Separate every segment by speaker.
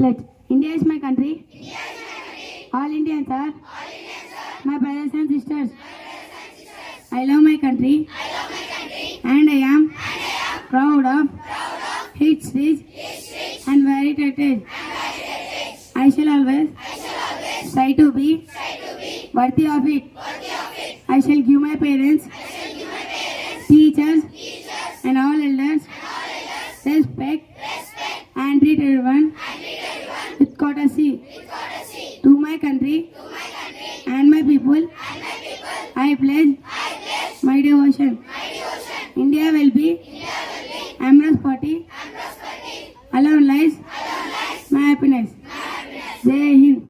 Speaker 1: Pledge. India is my country. All Indians are my brothers and sisters. I love my country. And I am proud of its rich and varied heritage. I shall always try to be worthy of it. I shall give my parents, teachers, and all elders respect and treat everyone with courtesy. To my country and my people, I pledge my devotion. India will be amorous party. Alone lies my happiness. Jai Hind.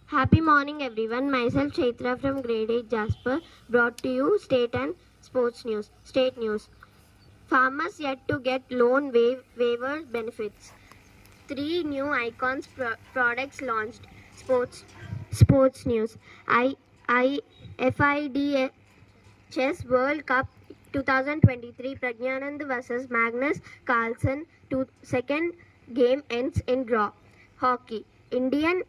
Speaker 2: Happy morning everyone. Myself Chaitra from grade 8 Jasper brought to you state and sports news. State news. Farmers yet to get loan waiver benefits. 3 new icons products launched. Sports news. FID Chess World Cup 2023 Pragyanand versus Magnus Carlsen. Second game ends in draw. Hockey. Indian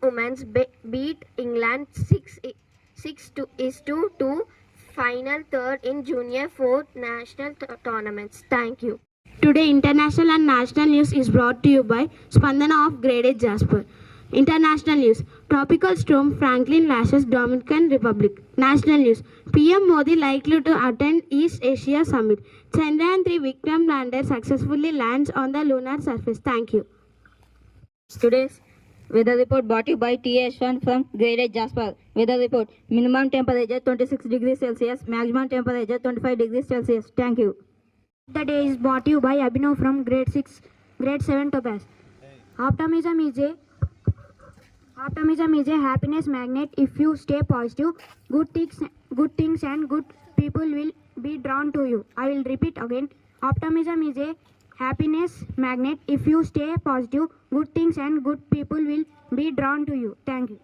Speaker 2: women's beat England 6-2 final third in junior 4 national tournaments. Thank you. Today international and national news is brought to you by Spandana of grade 8 Jasper. International news. Tropical storm Franklin lashes Dominican Republic. National news. PM Modi likely to attend East Asia Summit. Chandrayaan-3 Vikram lander successfully lands on the lunar surface. Thank you.
Speaker 3: Today's weather report brought to you by TH1 from grade 8 Jasper. Weather report. Minimum temperature 26 degrees Celsius. Maximum temperature 25 degrees Celsius. Thank you.
Speaker 2: The day is brought to you by Abhinav from grade 7 Topaz. Optimism is a happiness magnet. If you stay positive, good things and good people will be drawn to you. I will repeat again. Optimism is a happiness magnet. If you stay positive, good things and good people will be drawn to you. Thank you.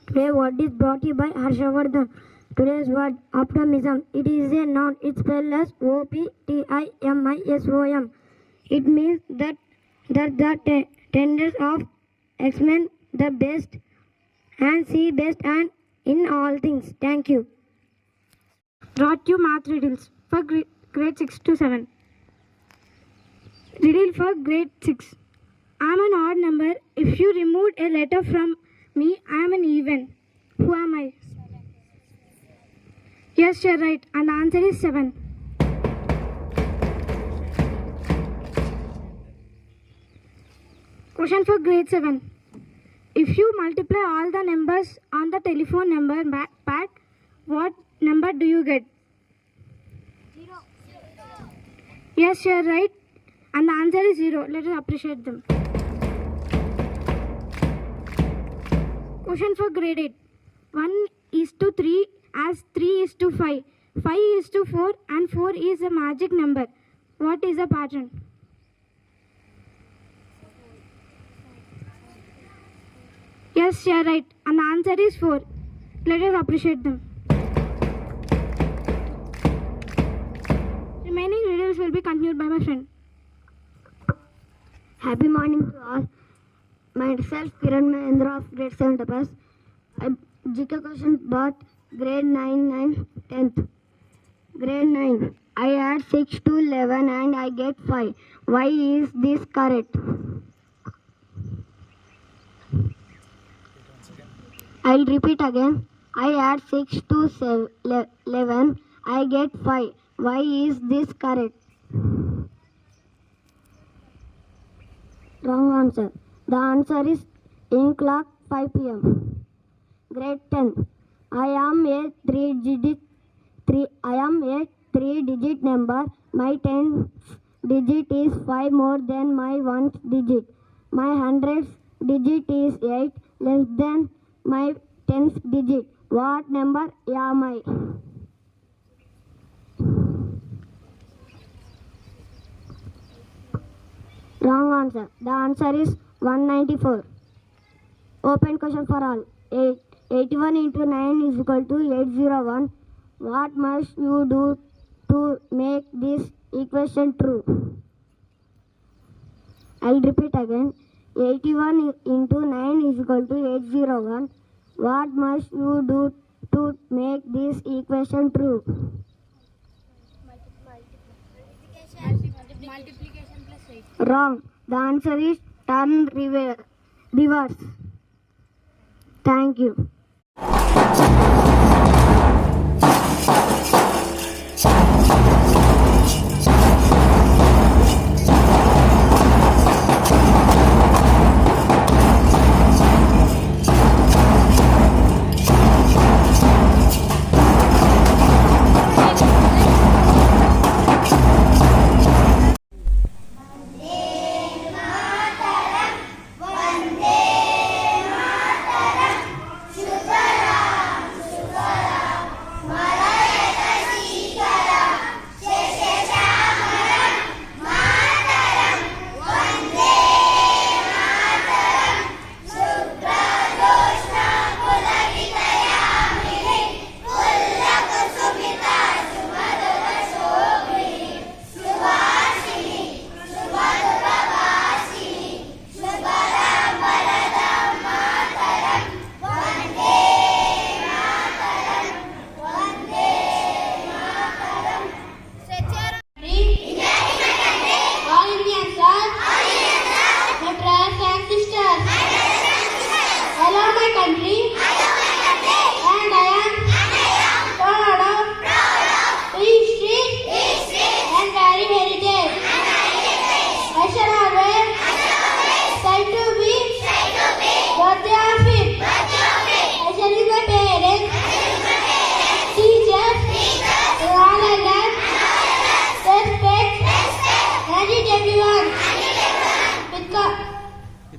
Speaker 4: Today word is brought to you by Harshavardhan. Today's word optimism. It is a noun. It's spelled as OPTIMISOM. It means that the tenders of expect the best and see best and in all things. Thank you.
Speaker 2: Brought you math riddles for grade 6 to 7. Riddle for grade 6. I am an odd number. If you removed a letter from me, I am an even. Who am I? Yes, you're right. And the answer is 7. Question for grade 7. If you multiply all the numbers on the telephone number pad, what number do you get? 0. Yes, you're right. And the answer is 0. Let us appreciate them. Question for grade 8. 1:3 as 3:5. 5:4 and 4 is a magic number. What is the pattern? Yes, you are right. And the answer is 4. Let us appreciate them. Remaining riddles will be continued by my friend.
Speaker 4: Happy morning to all. Myself, Kiran Mahendra of grade 7 Tapas. GK question about grade 9, 10th. Grade 9. I add 6 to 11 and I get 5. Why is this correct? I'll repeat again. I add 6 to 11. I get 5. Why is this correct? Wrong answer. The answer is in clock 5 p.m. Grade 10. I am a 3-digit number. My 10th digit is 5 more than my 1st digit. My 100th digit is 8 less than my 10th digit. What number am I? Wrong answer. The answer is 194. Open question for all. 81 into 9 is equal to 801. What must you do to make this equation true? I'll repeat again. 81 into 9 is equal to 801. What must you do to make this equation true? Wrong. The answer is turn reverse. Thank you.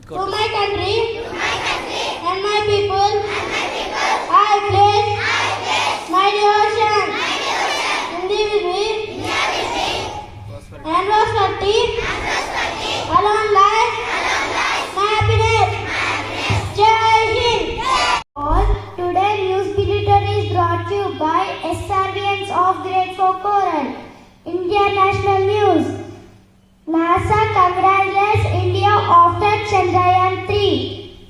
Speaker 2: To my country and my people, I pledge my devotion. Hindi will be and prosperity, along life, my happiness. Jai Hind. All today news bulletin is brought to you by SRVNs of Grade 4 Coral. International news. NASA congratulates India after Chandrayaan-3.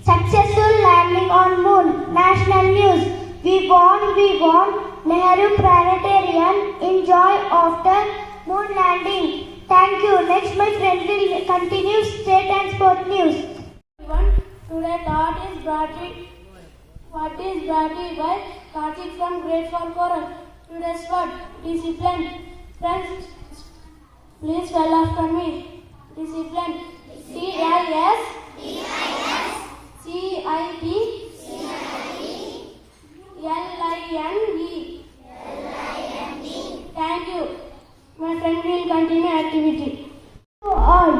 Speaker 2: Successful landing on moon. National news. We won. Nehru Planetarium enjoy after moon landing. Thank you. Next my friend will continue state and sport news. Today thought is brought to you by Karthik from Grade 4 Coral. Today's word, discipline. Friends, please spell after me. Discipline. CISCIP LINE. Thank you. My friend will continue activity. To all,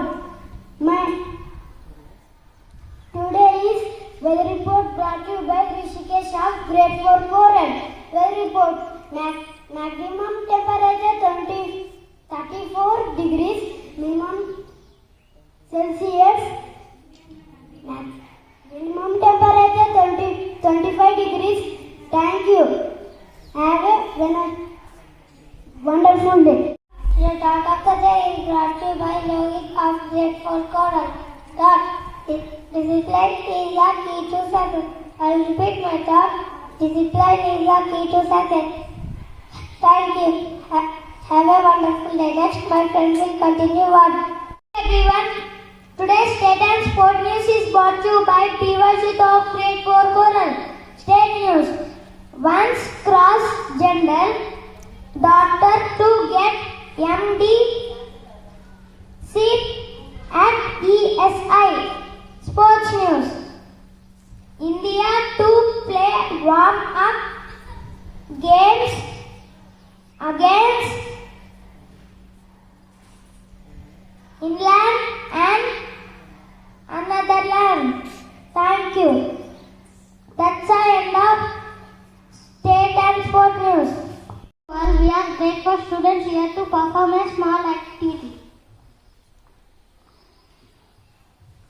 Speaker 2: today is weather report brought to you by Rishikesh of Grade 4 Coral. Weather report. Maximum temperature 34 degrees, minimum Celsius, minimum temperature 25 degrees. Thank you. Have a wonderful day. The thought of the day is brought to you by Logic of Grade 4 Coral. Discipline is the key to success. I will repeat my thought. Discipline is the key to success. Thank you. Have a wonderful day. Next, my friend will continue on. Everyone, today's state and sport news is brought to you by VIII of Grade 4 Coral. State news. Once cross-gender daughter to get MD seat at ESI. Sports news. India to play warm-up games against England and another land. Thank you. That's the end of state and sport news. Well, we are Grade 4 students here to perform a small activity.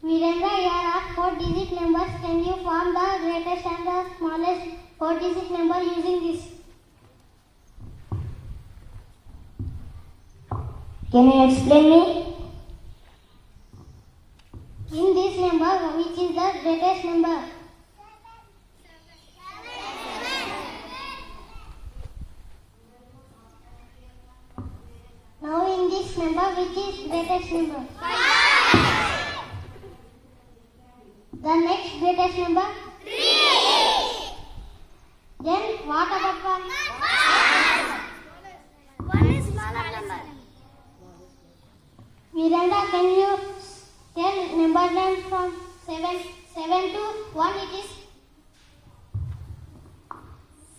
Speaker 2: Virendra, here are 4-digit numbers. Can you form the greatest and the smallest 4-digit number using this? Can you explain me? In this number,
Speaker 4: number, which is the greatest number? Now in this number, which is greatest number? The next greatest number? 3. Then what about 1? 1 is smaller number. Miranda, can you tell number names from 7 to 1? It is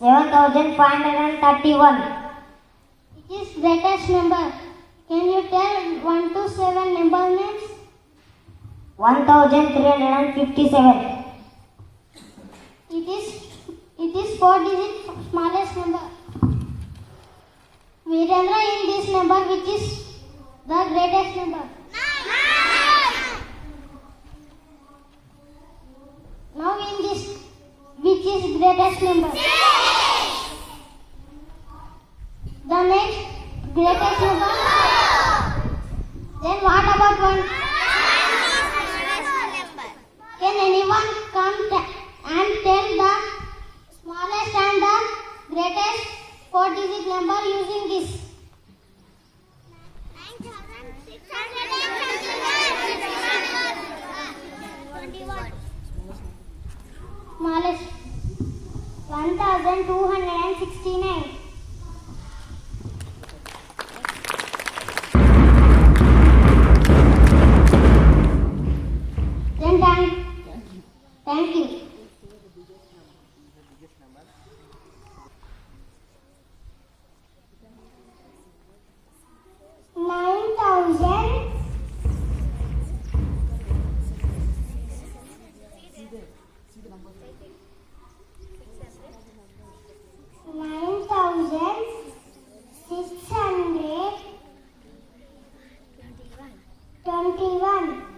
Speaker 5: 7,531.
Speaker 4: It is greatest number. Can you tell 1 to 7 number names?
Speaker 5: 1,357.
Speaker 4: It is 4-digit smallest number. Virendra, in this number, which is the greatest number? 9. Now in this, which is greatest number? 6. The next greatest number? 4. Then what about 1? Can anyone come and tell the smallest and the greatest 4-digit number using this? 9,621. Smallest 1,269. Then done. Thank you. 9,000. 9,621.